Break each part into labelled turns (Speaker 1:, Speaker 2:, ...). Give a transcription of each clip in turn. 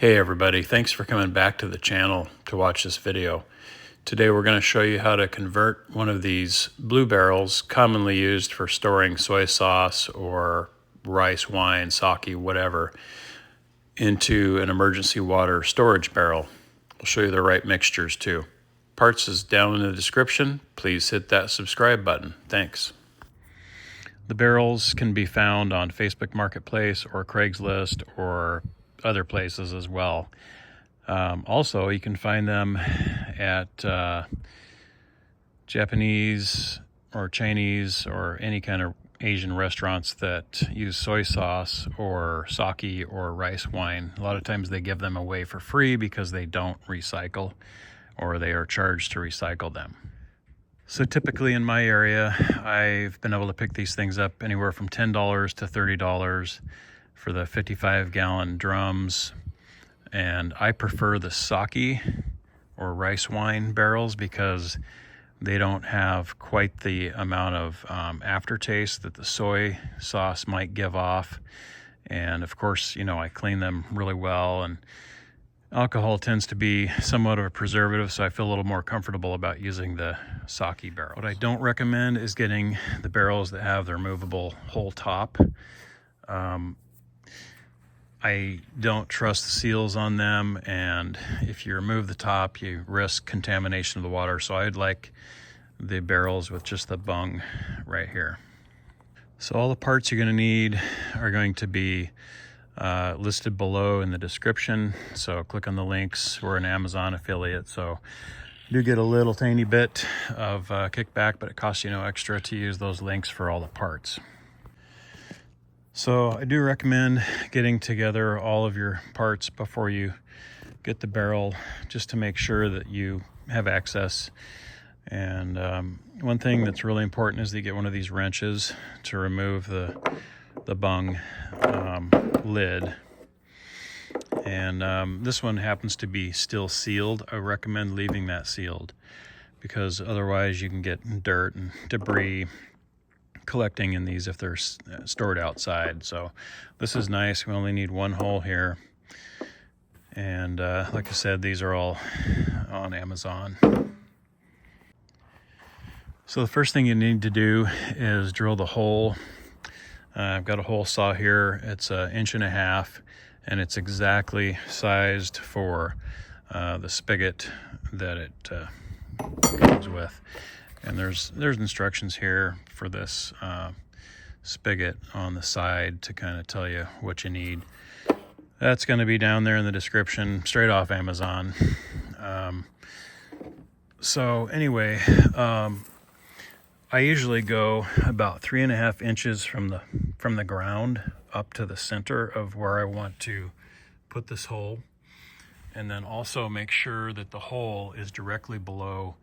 Speaker 1: Hey everybody, thanks for coming back to the channel to watch this video. Today we're going to show you how to convert one of these blue barrels, commonly used for storing soy sauce or rice wine, sake, whatever, into an emergency water storage barrel. We'll show you the right mixtures too. Parts is down in the description. Please hit that subscribe button. Thanks. The barrels can be found on Facebook Marketplace or Craigslist or other places as well. Also, you can find them at Japanese or Chinese or any kind of Asian restaurants that use soy sauce or sake or rice wine. A lot of times they give them away for free because they don't recycle or they are charged to recycle them. So typically in my area, I've been able to pick these things up anywhere from $10 to $30 for the 55-gallon drums. And I prefer the sake or rice wine barrels because they don't have quite the amount of aftertaste that the soy sauce might give off. And of course, you know, I clean them really well, and alcohol tends to be somewhat of a preservative, so I feel a little more comfortable about using the sake barrel. What I don't recommend is getting the barrels that have the removable whole top. I don't trust the seals on them, and if you remove the top, you risk contamination of the water. So I'd like the barrels with just the bung right here. So all the parts you're going to need are going to be listed below in the description. So click on the links. We're an Amazon affiliate, so you do get a little tiny bit of kickback, but it costs you no extra to use those links for all the parts. So I do recommend getting together all of your parts before you get the barrel, just to make sure that you have access. And one thing that's really important is that you get one of these wrenches to remove the bung lid. And this one happens to be still sealed. I recommend leaving that sealed because otherwise you can get dirt and debris collecting in these if they're stored outside. So this is nice. We only need one hole here. And like I said, these are all on Amazon. So the first thing you need to do is drill the hole. I've got a hole saw here. It's 1.5 inches, and it's exactly sized for the spigot that it comes with. And there's instructions here for this spigot on the side to kind of tell you what you need. That's going to be down there in the description, straight off Amazon. So anyway, I usually go about 3.5 inches from the ground up to the center of where I want to put this hole, and then also make sure that the hole is directly below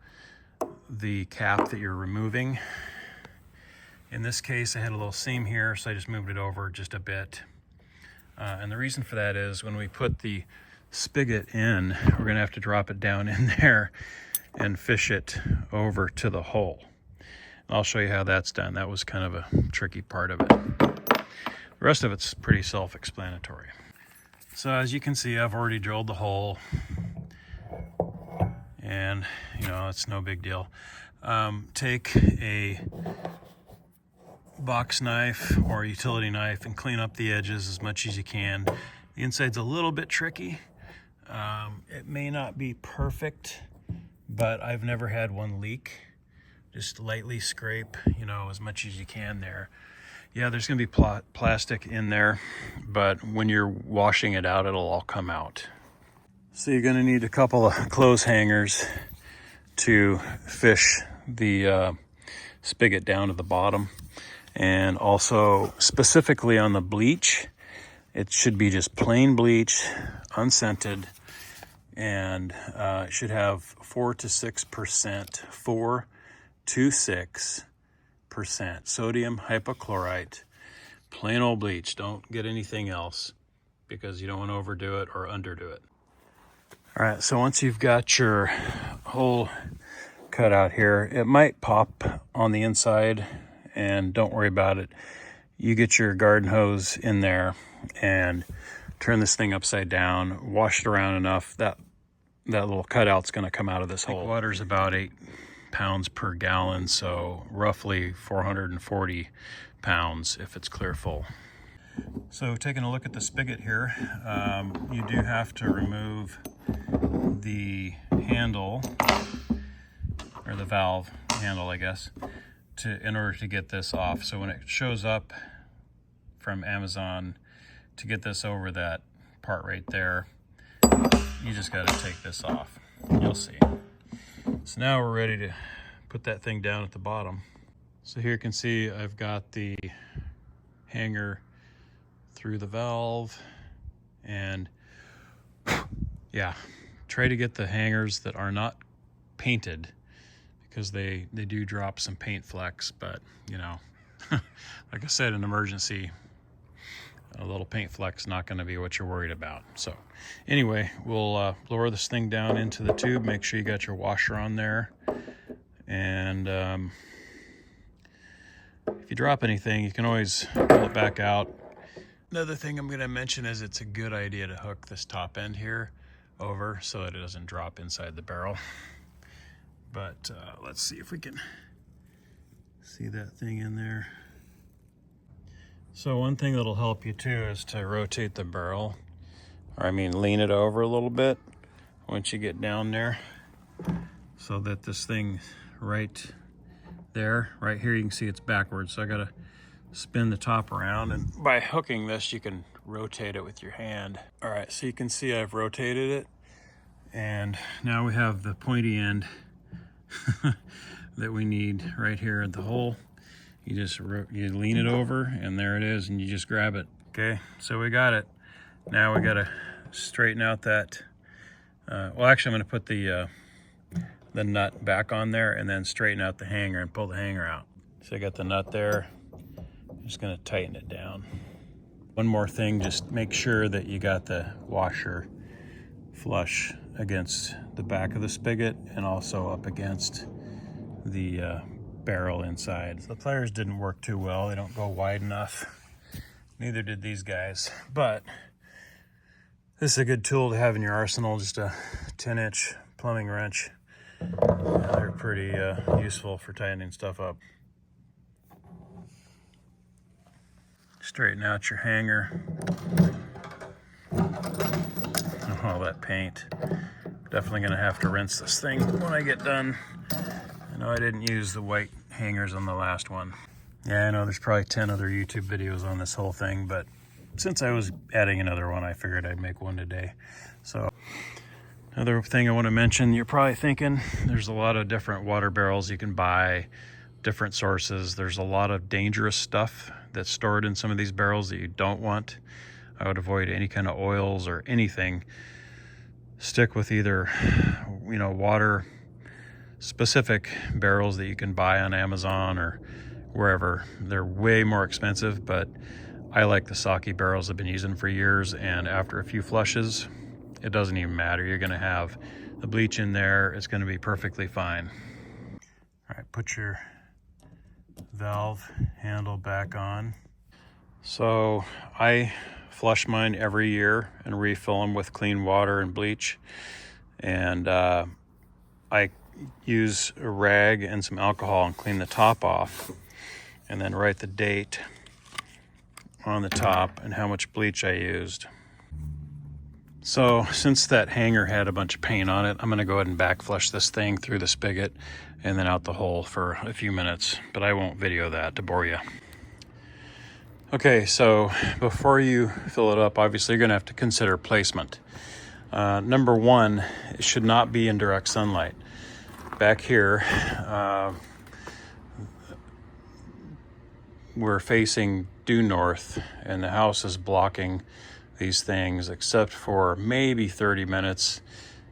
Speaker 1: the cap that you're removing. In this case, I had a little seam here, so I just moved it over just a bit. And the reason for that is when we put the spigot in, we're going to have to drop it down in there and fish it over to the hole. I'll show you how that's done. That was kind of a tricky part of it. The rest of it's pretty self-explanatory. So as you can see, I've already drilled the hole, and you know, it's no big deal. Take a box knife or utility knife and clean up the edges as much as you can. The inside's a little bit tricky. It may not be perfect, but I've never had one leak. Just lightly scrape, you know, as much as you can there. Yeah, there's going to be plastic in there, but when you're washing it out, it'll all come out. So you're going to need a couple of clothes hangers to fish the spigot down to the bottom. And also specifically on the bleach, it should be just plain bleach, unscented, and it should have 4 to 6%, 4-6% sodium hypochlorite, plain old bleach. Don't get anything else because you don't want to overdo it or underdo it. All right, so once you've got your hole cut out here, it might pop on the inside, and don't worry about it. You get your garden hose in there and turn this thing upside down, wash it around enough that little cutout's going to come out of this hole. Water's about 8 pounds per gallon, so roughly 440 pounds if it's clear full. So taking a look at the spigot here, you do have to remove the handle, or the valve handle, I guess, in order to get this off. So when it shows up from Amazon, to get this over that part right there, you just got to take this off. You'll see. So now we're ready to put that thing down at the bottom. So here you can see I've got the hanger through the valve, and yeah, try to get the hangers that are not painted, because they do drop some paint flecks, but you know, like I said, an emergency, a little paint fleck's not going to be what you're worried about. So anyway, we'll lower this thing down into the tube. Make sure you got your washer on there, and if you drop anything, you can always pull it back out. Another thing I'm going to mention is it's a good idea to hook this top end here over so that it doesn't drop inside the barrel. But let's see if we can see that thing in there. So one thing that'll help you too is to rotate the barrel, or I mean lean it over a little bit once you get down there, so that this thing right there, right here, you can see it's backwards. So I gotta spin the top around, and by hooking this you can rotate it with your hand. All right, so you can see I've rotated it, and now we have the pointy end that we need right here at the hole. You just lean it over, and there it is, and you just grab it. Okay, so we got it. Now we gotta straighten out that, well actually I'm gonna put the nut back on there and then straighten out the hanger and pull the hanger out. So I got the nut there, I'm just gonna tighten it down. One more thing, just make sure that you got the washer flush against the back of the spigot and also up against the barrel inside. So the pliers didn't work too well. They don't go wide enough. Neither did these guys. But this is a good tool to have in your arsenal, just a 10-inch plumbing wrench. They're pretty useful for tightening stuff up. Straighten out your hanger. All that paint. Definitely gonna have to rinse this thing when I get done. I know I didn't use the white hangers on the last one. Yeah, I know there's probably 10 other YouTube videos on this whole thing, but since I was adding another one, I figured I'd make one today. So another thing I want to mention, you're probably thinking there's a lot of different water barrels you can buy, different sources. There's a lot of dangerous stuff that's stored in some of these barrels that you don't want. I would avoid any kind of oils or anything. Stick with either, you know, water specific barrels that you can buy on Amazon or wherever. They're way more expensive, but I like the Saki barrels I've been using for years, and after a few flushes, it doesn't even matter. You're gonna have the bleach in there. It's gonna be perfectly fine. All right, put your valve handle back on. So I flush mine every year and refill them with clean water and bleach. And I use a rag and some alcohol and clean the top off, and then write the date on the top and how much bleach I used. So since that hanger had a bunch of paint on it, I'm gonna go ahead and back flush this thing through the spigot and then out the hole for a few minutes, but I won't video that to bore you. Okay, so before you fill it up, obviously you're gonna have to consider placement. Number one, it should not be in direct sunlight. Back here, we're facing due north, and the house is blocking these things except for maybe 30 minutes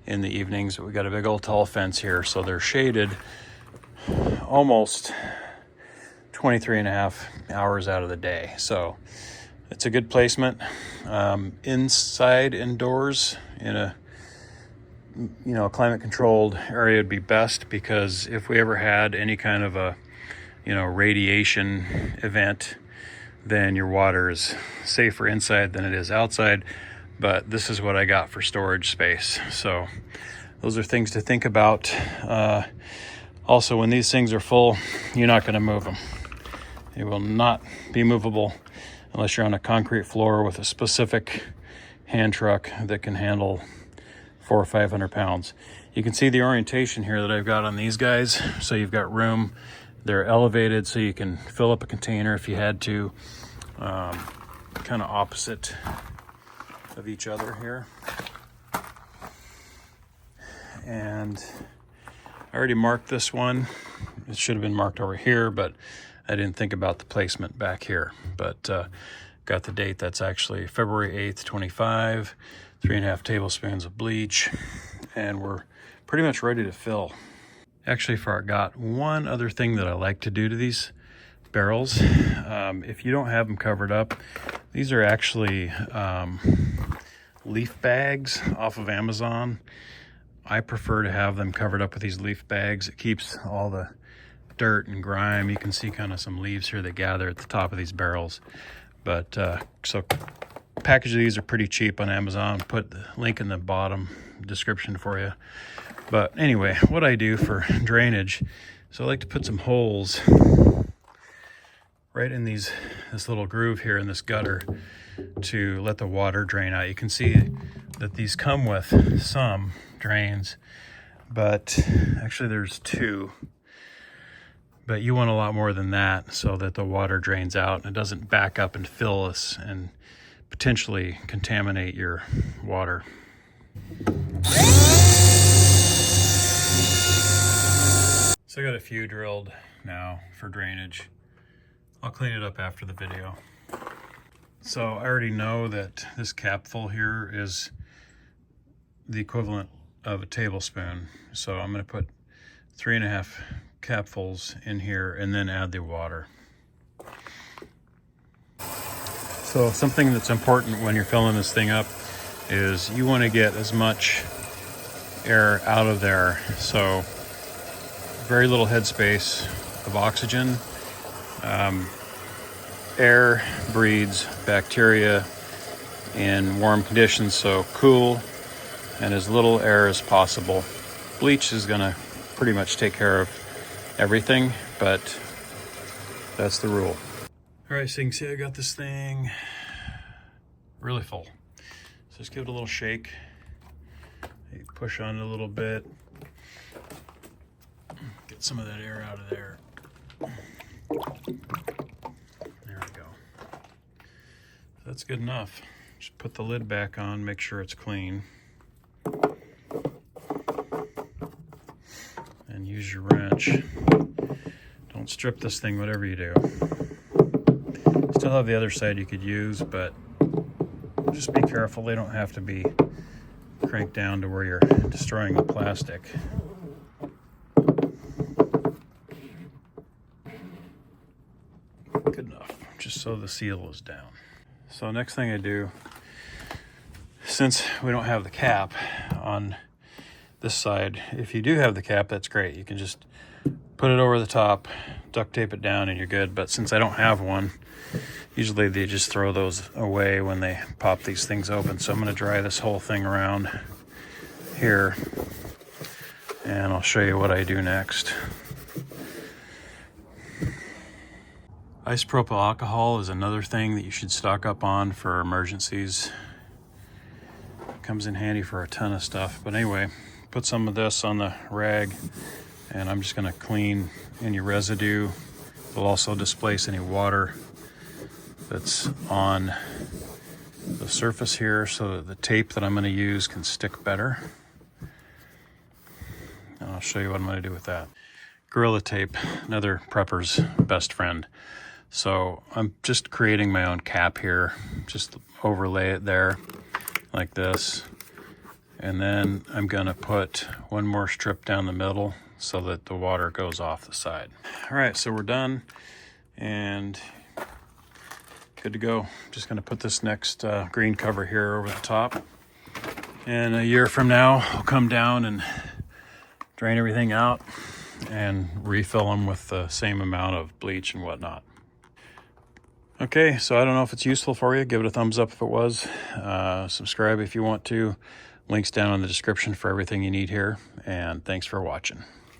Speaker 1: in the evenings. We got a big old tall fence here, so they're shaded almost 23 and a half hours out of the day. So it's a good placement. Inside, indoors, in a climate controlled area would be best, because if we ever had any kind of a radiation event, then your water is safer inside than it is outside. but this is what I got for storage space. So those are things to think about. Also, when these things are full, you're not going to move them. They will not be movable unless you're on a concrete floor with a specific hand truck that can handle 400 or 500 pounds. You can see the orientation here that I've got on these guys. So you've got room. They're elevated so you can fill up a container if you had to. Kind of opposite of each other here. And I already marked this one. It should have been marked over here, but I didn't think about the placement back here. But got the date. That's actually February 8th, 25, 3.5 tablespoons of bleach. And we're pretty much ready to fill. Actually, forgot one other thing that I like to do to these barrels. If you don't have them covered up, these are actually leaf bags off of Amazon. I prefer to have them covered up with these leaf bags. It keeps all the dirt and grime. You can see kind of some leaves here that gather at the top of these barrels. But so package of these are pretty cheap on Amazon. Put the link in the bottom description for you. But anyway, what I do for drainage, so I like to put some holes right in this little groove here in this gutter to let the water drain out. You can see that these come with some drains, but actually there's 2. But you want a lot more than that so that the water drains out and it doesn't back up and fill us and potentially contaminate your water. So I got a few drilled now for drainage. I'll clean it up after the video. So I already know that this capful here is the equivalent of a tablespoon. So I'm going to put 3.5 capfuls in here and then add the water. So something that's important when you're filling this thing up is you want to get as much air out of there. So very little headspace of oxygen. Air breeds bacteria in warm conditions, so cool and as little air as possible. Bleach is going to pretty much take care of everything, but that's the rule. All right, so you can see I got this thing really full. So just give it a little shake. You push on it a little bit. Get some of that air out of there. There we go. That's good enough. Just put the lid back on, make sure it's clean. And use your wrench. Don't strip this thing, whatever you do. Still have the other side you could use, but just be careful. They don't have to be cranked down to where you're destroying the plastic. Good enough, just so the seal is down. So next thing I do, since we don't have the cap on this side, if you do have the cap, that's great. You can just put it over the top, duct tape it down, and you're good. But since I don't have one, usually they just throw those away when they pop these things open. So I'm going to dry this whole thing around here, and I'll show you what I do next. Isopropyl alcohol is another thing that you should stock up on for emergencies. Comes in handy for a ton of stuff. But anyway, put some of this on the rag, and I'm just going to clean any residue. It'll also displace any water that's on the surface here so that the tape that I'm going to use can stick better. And I'll show you what I'm going to do with that. Gorilla Tape, another prepper's best friend. So I'm just creating my own cap here. Just overlay it there like this. And then I'm going to put one more strip down the middle so that the water goes off the side. All right, so we're done and good to go. Just going to put this next green cover here over the top. And a year from now, I'll come down and drain everything out and refill them with the same amount of bleach and whatnot. Okay, so I don't know if it's useful for you. Give it a thumbs up if it was. Subscribe if you want to. Links down in the description for everything you need here. And thanks for watching.